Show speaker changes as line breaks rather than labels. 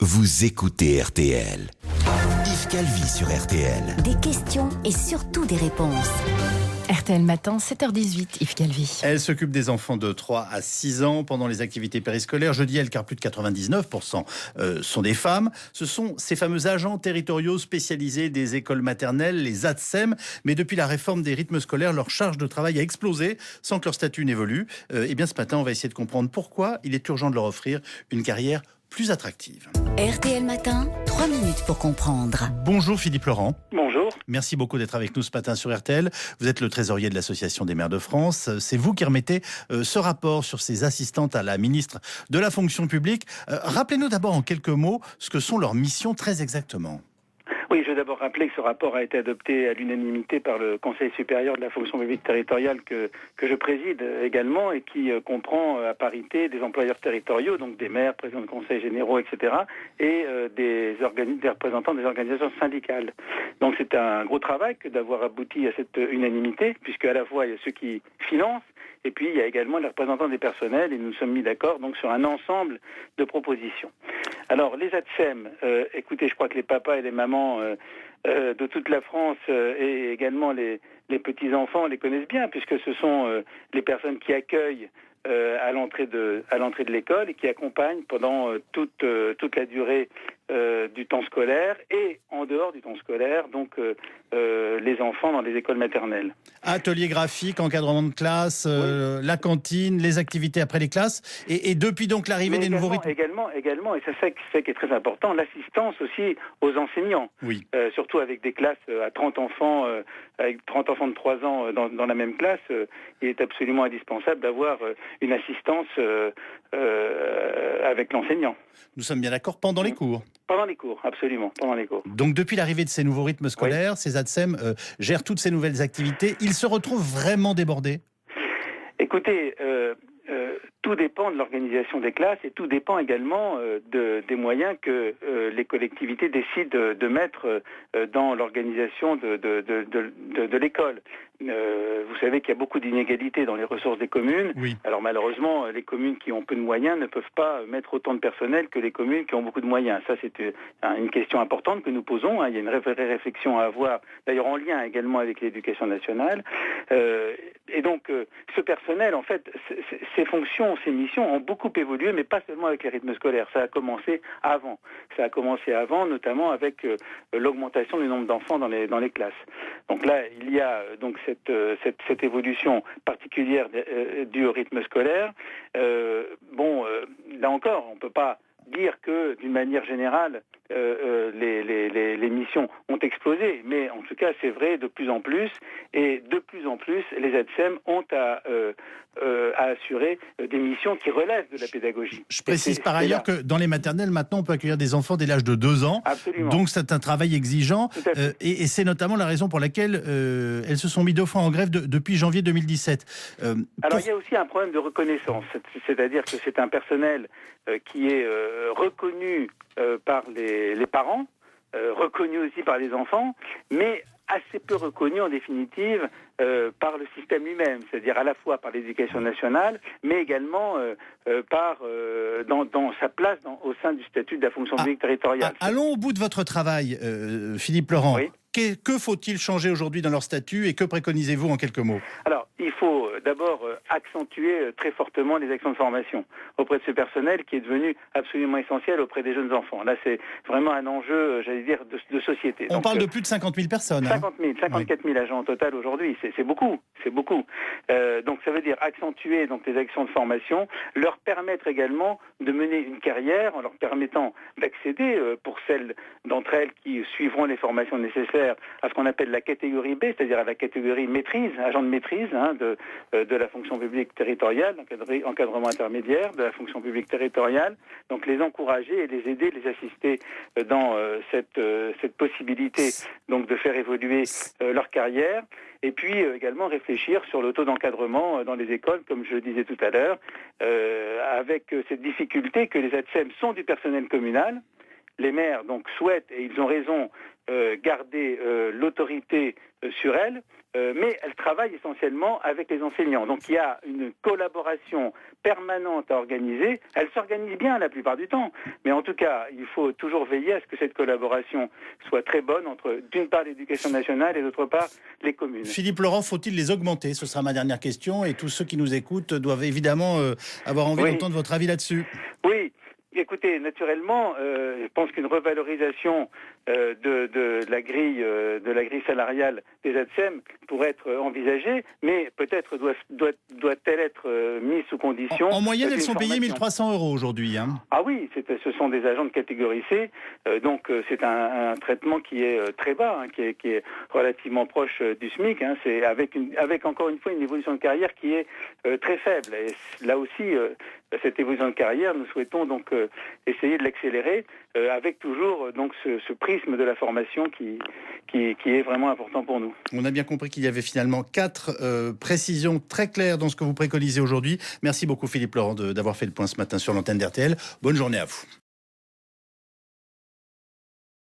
Vous écoutez RTL. Yves Calvi sur RTL.
Des questions et surtout des réponses.
RTL Matin, 7h18, Yves Calvi.
Elle s'occupe des enfants de 3 à 6 ans pendant les activités périscolaires. Je dis elle car plus de 99% sont des femmes. Ce sont ces fameux agents territoriaux spécialisés des écoles maternelles, les ATSEM. Mais depuis la réforme des rythmes scolaires, leur charge de travail a explosé sans que leur statut n'évolue. Et bien ce matin, on va essayer de comprendre pourquoi il est urgent de leur offrir une carrière plus attractive.
RTL Matin, 3 minutes pour comprendre.
Bonjour Philippe Laurent.
Bonjour.
Merci beaucoup d'être avec nous ce matin sur RTL. Vous êtes le trésorier de l'Association des maires de France. C'est vous qui remettez ce rapport sur ces assistantes à la ministre de la fonction publique. Rappelez-nous d'abord en quelques mots ce que sont leurs missions très exactement.
Oui, je veux d'abord rappeler que ce rapport a été adopté à l'unanimité par le Conseil supérieur de la fonction publique territoriale que je préside également et qui comprend à parité des employeurs territoriaux, donc des maires, présidents de conseils généraux, etc. et des représentants des organisations syndicales. Donc c'est un gros travail que d'avoir abouti à cette unanimité, puisque à la fois il y a ceux qui financent, et puis il y a également les représentants des personnels, et nous nous sommes mis d'accord donc sur un ensemble de propositions. Alors les ATSEM, écoutez, je crois que les papas et les mamans de toute la France et également les petits-enfants les connaissent bien, puisque ce sont les personnes qui accueillent à l'entrée de l'école et qui accompagnent pendant toute la durée du temps scolaire et en dehors du temps scolaire, donc les enfants dans les écoles maternelles.
Atelier graphique, encadrement de classe, oui. La cantine, les activités après les classes, et depuis donc l'arrivée des nouveaux rythmes.
Également, et c'est ça qui est très important, l'assistance aussi aux enseignants. Oui. Surtout avec des classes à 30 enfants, avec 30 enfants de 3 ans dans la même classe, il est absolument indispensable d'avoir une assistance avec l'enseignant.
Nous sommes bien d'accord, pendant les cours.
Pendant les cours, absolument, pendant les cours.
Donc depuis l'arrivée de ces nouveaux rythmes scolaires, ces ATSEM gèrent toutes ces nouvelles activités. Ils se retrouvent vraiment débordés ?
Écoutez, tout dépend de l'organisation des classes et tout dépend également des moyens que les collectivités décident de mettre dans l'organisation de l'école. Vous savez qu'il y a beaucoup d'inégalités dans les ressources des communes. Oui. Alors malheureusement, les communes qui ont peu de moyens ne peuvent pas mettre autant de personnel que les communes qui ont beaucoup de moyens. Ça, c'est une question importante que nous posons. Il y a une vraie réflexion à avoir, d'ailleurs en lien également avec l'éducation nationale. Et donc, ce personnel, en fait, ses fonctions, ses missions ont beaucoup évolué, mais pas seulement avec les rythmes scolaires. Ça a commencé avant. Ça a commencé avant, notamment avec l'augmentation du nombre d'enfants dans les classes. Donc là, il y a donc cette évolution particulière due au rythme scolaire. Là encore, on ne peut pas dire que, d'une manière générale, les missions ont explosé, mais en tout cas, c'est vrai de plus en plus, et de plus en plus, les ATSEM ont à assurer des missions qui relèvent de la pédagogie.
Je précise par ailleurs que dans les maternelles, maintenant, on peut accueillir des enfants dès l'âge de 2 ans.
Absolument.
Donc c'est un travail exigeant, et c'est notamment la raison pour laquelle elles se sont mis 2 fois en grève depuis janvier 2017.
Alors il y a aussi un problème de reconnaissance, c'est-à-dire que c'est un personnel qui est reconnu par les parents, reconnu aussi par les enfants, mais assez peu reconnu en définitive par le système lui-même, c'est-à-dire à la fois par l'éducation nationale, mais également dans sa place au sein du statut de la fonction publique territoriale.
Allons au bout de votre travail, Philippe Laurent. Oui. Que faut-il changer aujourd'hui dans leur statut et que préconisez-vous en quelques mots ?
Alors, il faut d'abord accentuer très fortement les actions de formation auprès de ce personnel qui est devenu absolument essentiel auprès des jeunes enfants. Là, c'est vraiment un enjeu, j'allais dire, de société.
On parle de plus de 50 000 personnes.
54 000 agents au total aujourd'hui, c'est beaucoup. Donc ça veut dire accentuer donc, les actions de formation, leur permettre également de mener une carrière en leur permettant d'accéder, pour celles d'entre elles qui suivront les formations nécessaires, à ce qu'on appelle la catégorie B, c'est-à-dire à la catégorie maîtrise, agent de maîtrise de la fonction publique territoriale, encadrement intermédiaire de la fonction publique territoriale, donc les encourager et les aider, les assister dans cette possibilité donc de faire évoluer leur carrière, et puis également réfléchir sur le taux d'encadrement dans les écoles, comme je le disais tout à l'heure, avec cette difficulté que les ATSEM sont du personnel communal, les maires donc souhaitent, et ils ont raison, garder l'autorité sur elles, mais elles travaillent essentiellement avec les enseignants. Donc il y a une collaboration permanente à organiser. Elles s'organisent bien la plupart du temps, mais en tout cas, il faut toujours veiller à ce que cette collaboration soit très bonne entre, d'une part, l'éducation nationale et d'autre part, les communes.
Philippe Laurent, faut-il les augmenter? Ce sera ma dernière question, et tous ceux qui nous écoutent doivent évidemment avoir envie d'entendre votre avis là-dessus.
Oui. Écoutez, naturellement, je pense qu'une revalorisation de la grille salariale des ATSEM pourrait être envisagée, mais peut-être doit-elle être mise sous condition.
En moyenne, elles sont payées 1 300 € aujourd'hui.
Ah oui, ce sont des agents de catégorie C, donc c'est un traitement qui est très bas, qui est relativement proche du SMIC. C'est avec encore une fois une évolution de carrière qui est très faible. Et là aussi, cette évolution de carrière, nous souhaitons donc essayer de l'accélérer avec toujours donc ce prisme de la formation qui est vraiment important pour nous.
On a bien compris qu'il y avait finalement 4 précisions très claires dans ce que vous préconisez aujourd'hui. Merci beaucoup Philippe Laurent d'avoir fait le point ce matin sur l'antenne d'RTL. Bonne journée à vous.